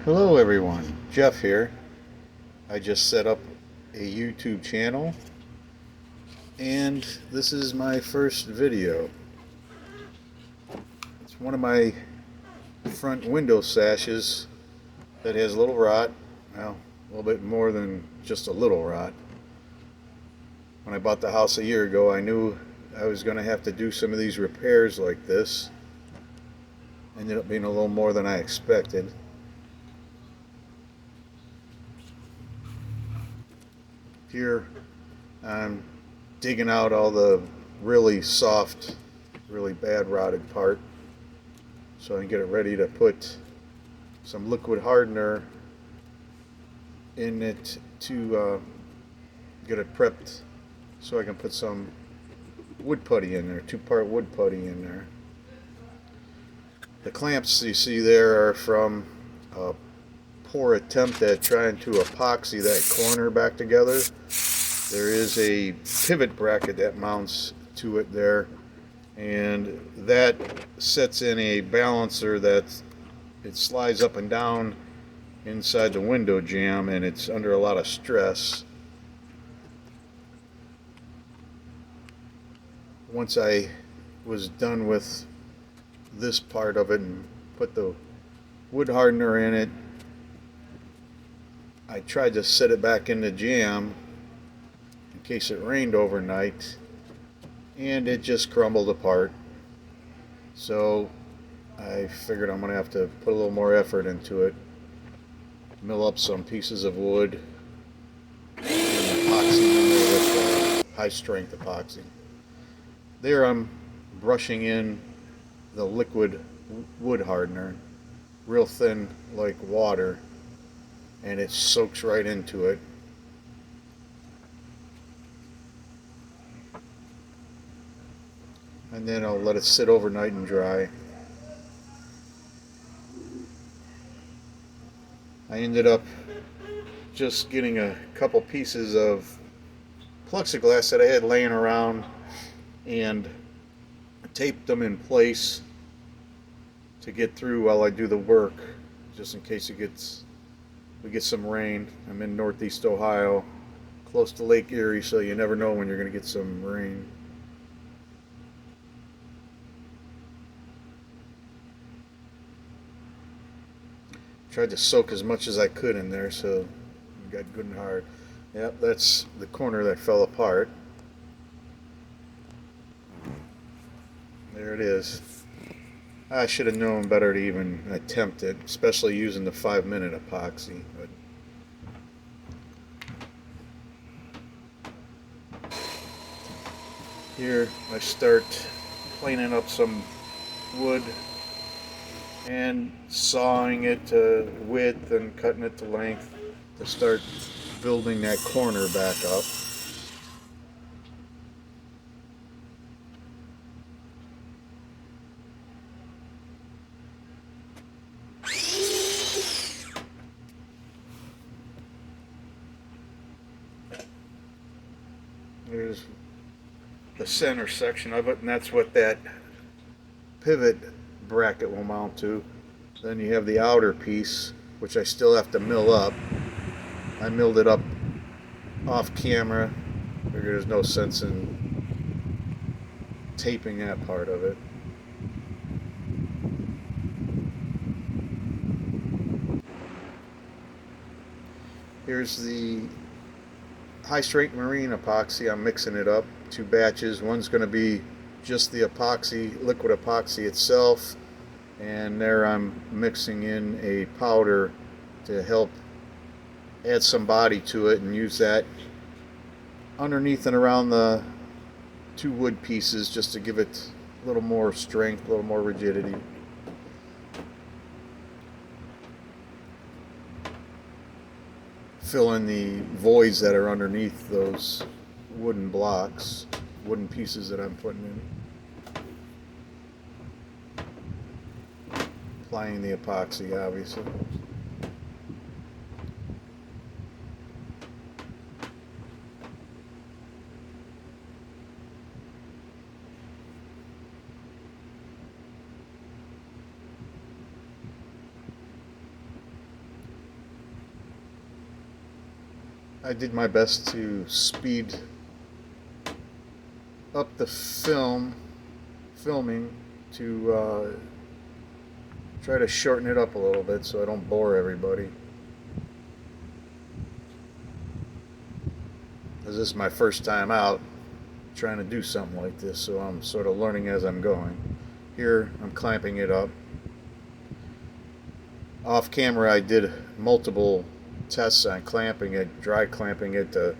Hello everyone, Jeff here. I just set up a YouTube channel and this is my first video. It's one of my front window sashes that has a little rot, well, a little bit more than just a little rot. When I bought the house a year ago, I knew I was going to have to do some of these repairs like this. Ended up being a little more than I expected. Here I'm digging out all the really soft, really bad rotted part so I can get it ready to put some liquid hardener in it to get it prepped so I can put some wood putty in there, 2-part wood putty in there. The clamps you see there are from a poor attempt at trying to epoxy that corner back together. There is a pivot bracket that mounts to it there, and that sets in a balancer that it slides up and down inside the window jamb, and it's under a lot of stress. Once I was done with this part of it and put the wood hardener in it, I tried to set it back in the jamb in case it rained overnight, and it just crumbled apart. So I figured I'm going to have to put a little more effort into it, mill up some pieces of wood and epoxy in there with high strength epoxy. There I'm brushing in the liquid wood hardener, real thin like water, and it soaks right into it. And then I'll let it sit overnight and dry. I ended up just getting a couple pieces of plexiglass that I had laying around and taped them in place to get through while I do the work, just in case we get some rain. I'm in Northeast Ohio, close to Lake Erie, so you never know when you're going to get some rain. Tried to soak as much as I could in there so it got good and hard. Yep, that's the corner that fell apart. There it is. I should have known better to even attempt it, especially using the 5-minute epoxy. But here I start planing up some wood and sawing it to width and cutting it to length to start building that corner back up. There's the center section of it, and that's what that pivot bracket will mount to. Then you have the outer piece, which I still have to mill up. I milled it up off camera. Figured there's no sense in taping that part of it. Here's the high strength marine epoxy. I'm mixing it up, 2 batches. One's going to be just the epoxy, liquid epoxy itself, and there I'm mixing in a powder to help add some body to it and use that underneath and around the 2 wood pieces just to give it a little more strength, a little more rigidity. Fill in the voids that are underneath those wooden blocks, wooden pieces that I'm putting in. Applying the epoxy, obviously. I did my best to speed up the filming to try to shorten it up a little bit so I don't bore everybody. This is my first time out trying to do something like this, so I'm sort of learning as I'm going. Here I'm clamping it up. Off camera I did multiple tests on clamping it, dry clamping it, to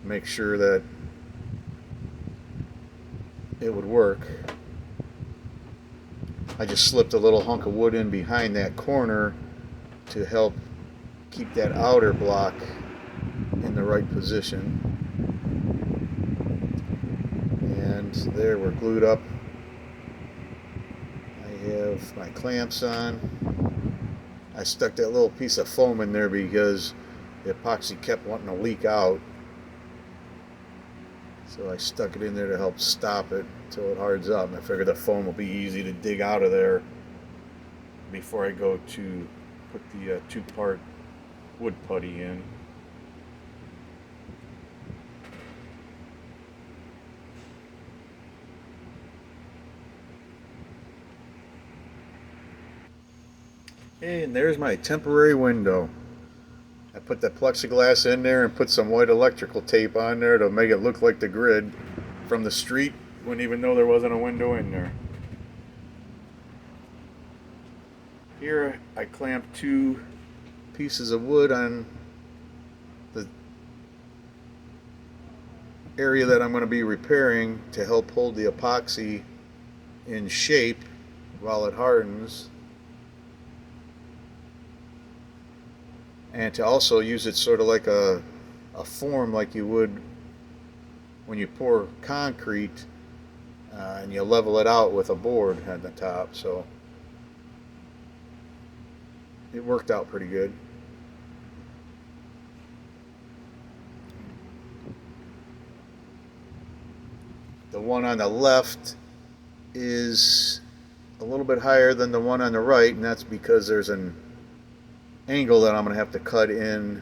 make sure that it would work. I just slipped a little hunk of wood in behind that corner to help keep that outer block in the right position. And there, we're glued up. I have my clamps on. I stuck that little piece of foam in there because the epoxy kept wanting to leak out. So I stuck it in there to help stop it until it hards up. And I figured the foam will be easy to dig out of there before I go to put the two-part wood putty in. And there's my temporary window. I put the plexiglass in there and put some white electrical tape on there to make it look like the grid from the street. Wouldn't even know there wasn't a window in there. Here I clamped two pieces of wood on the area that I'm going to be repairing to help hold the epoxy in shape while it hardens, and to also use it sort of like a form like you would when you pour concrete and you level it out with a board at the top. So it worked out pretty good. The one on the left is a little bit higher than the one on the right, and that's because there's an angle that I'm going to have to cut in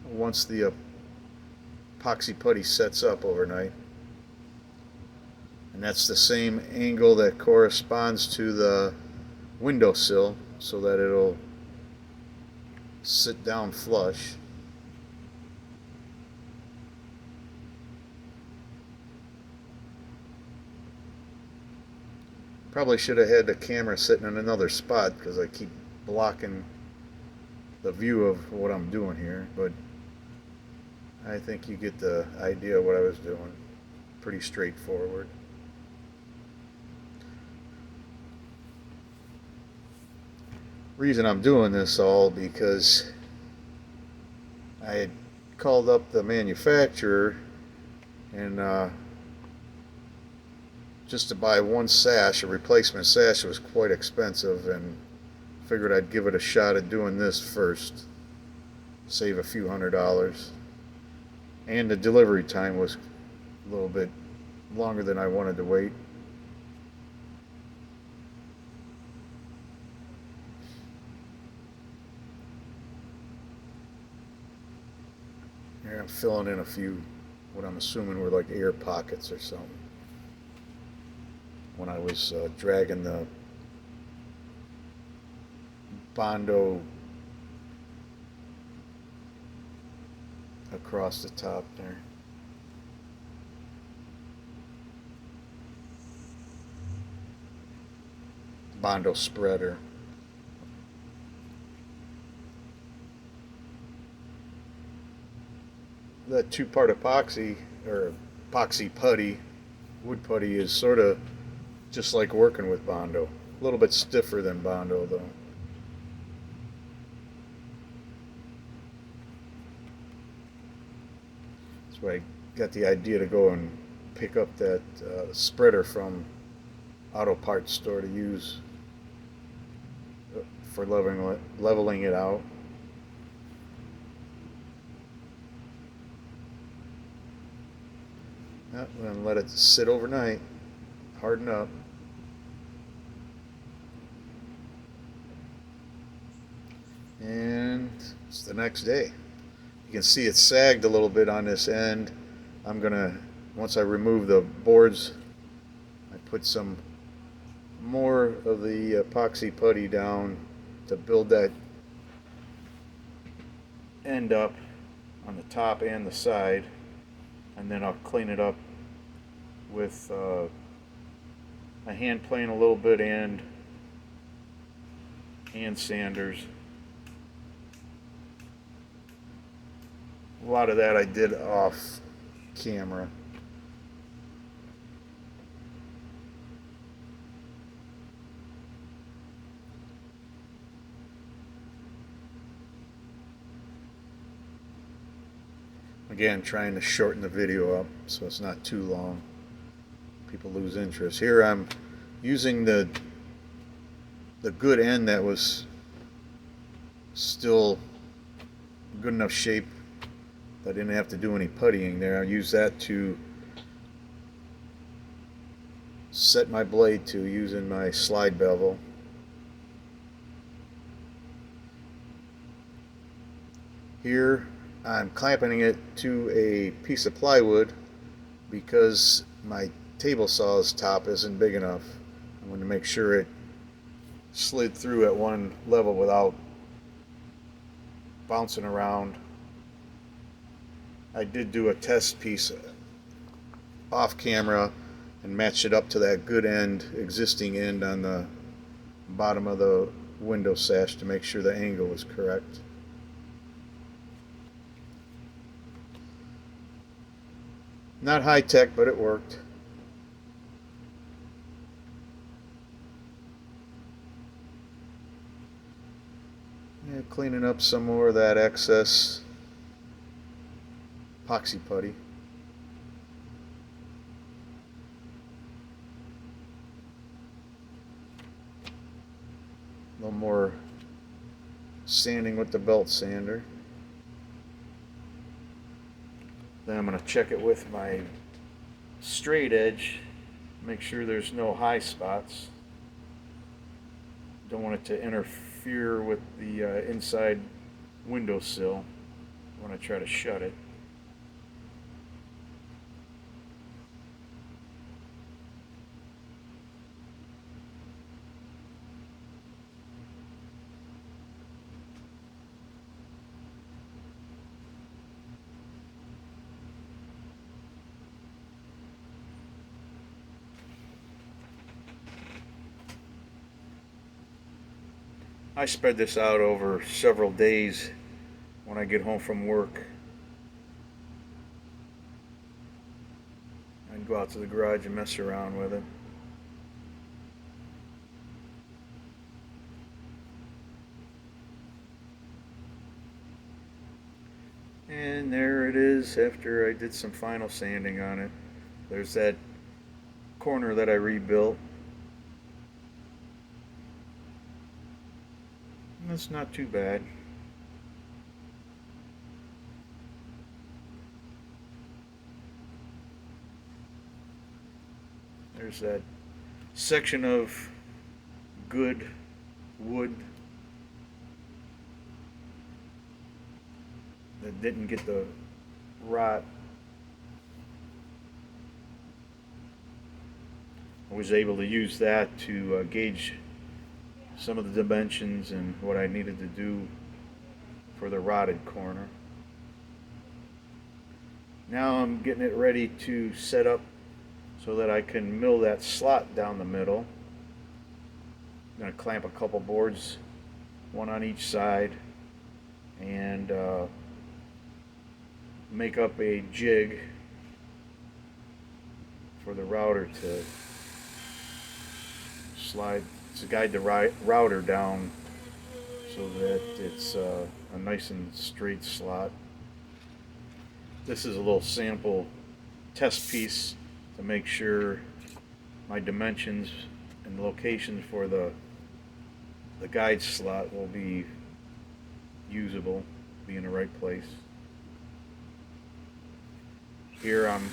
once the epoxy putty sets up overnight. And that's the same angle that corresponds to the windowsill so that it'll sit down flush. Probably should have had the camera sitting in another spot because I keep blocking the view of what I'm doing here, but I think you get the idea of what I was doing. Pretty straightforward. Reason I'm doing this all because I had called up the manufacturer and just to buy one sash, a replacement sash, was quite expensive, and figured I'd give it a shot at doing this first, save a few $100s. And the delivery time was a little bit longer than I wanted to wait. Here I'm filling in a few, what I'm assuming were like air pockets or something, when I was dragging the Bondo across the top there. Bondo spreader. That two-part epoxy, or epoxy putty, wood putty, is sort of just like working with Bondo. A little bit stiffer than Bondo though. That's why I got the idea to go and pick up that spreader from auto parts store to use for leveling it out. Yep, and let it sit overnight, harden up. And it's the next day. You can see it sagged a little bit on this end. I'm gonna, once I remove the boards, I put some more of the epoxy putty down to build that end up on the top and the side, and then I'll clean it up with a hand plane a little bit and hand sanders. A lot of that I did off camera. Again, trying to shorten the video up so it's not too long. People lose interest. Here I'm using the good end that was still good enough shape that I didn't have to do any puttying there. I use that to set my blade to using my slide bevel. Here I'm clamping it to a piece of plywood because my table saw's top isn't big enough. I want to make sure it slid through at one level without bouncing around. I did do a test piece off camera and matched it up to that good end, existing end on the bottom of the window sash to make sure the angle was correct. Not high tech, but it worked. Yeah, cleaning up some more of that excess epoxy putty. A little more sanding with the belt sander. Then I'm going to check it with my straight edge, make sure there's no high spots. Don't want it to interfere with the inside windowsill when I try to shut it. I spread this out over several days when I get home from work. I go out to the garage and mess around with it. And there it is after I did some final sanding on it. There's that corner that I rebuilt. That's not too bad. There's that section of good wood that didn't get the rot. I was able to use that to gauge some of the dimensions and what I needed to do for the rotted corner. Now I'm getting it ready to set up so that I can mill that slot down the middle. I'm going to clamp a couple boards, one on each side, and make up a jig for the router to slide, to guide the router down so that it's a nice and straight slot. This is a little sample test piece to make sure my dimensions and locations for the guide slot will be usable, be in the right place. Here I'm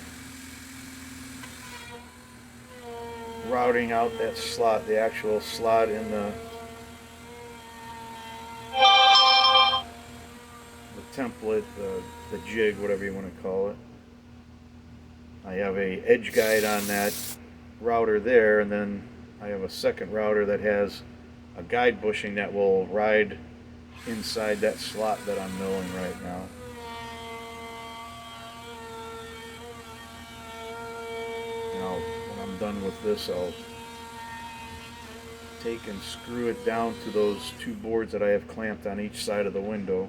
routing out that slot, the actual slot in the template, the jig, whatever you want to call it. I have a edge guide on that router there, and then I have a second router that has a guide bushing that will ride inside that slot that I'm milling right now. Now, when I'm done with this, I'll take and screw it down to those two boards that I have clamped on each side of the window.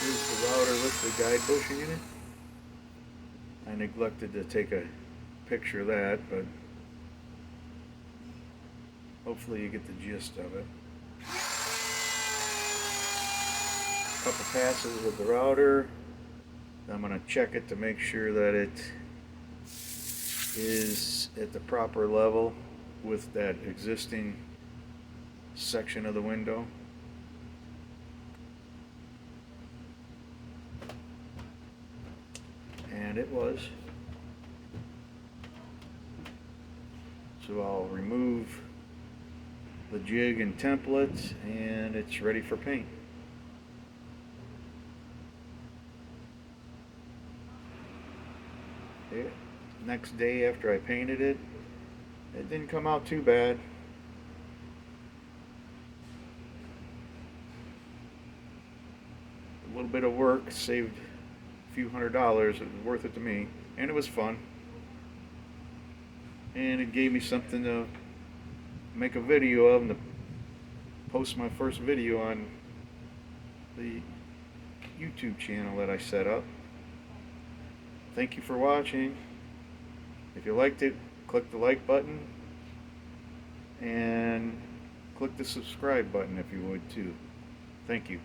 Here's the router with the guide bushing in it. I neglected to take a picture of that, but hopefully you get the gist of it. A couple passes with the router. I'm going to check it to make sure that it is at the proper level with that existing section of the window. And it was. So I'll remove the jig and template, and it's ready for paint. Yeah. Next day after I painted it, it didn't come out too bad. A little bit of work saved a few $100s. It was worth it to me, and it was fun. And it gave me something to make a video of and to post my first video on the YouTube channel that I set up. Thank you for watching. If you liked it, click the like button and click the subscribe button if you would too. Thank you.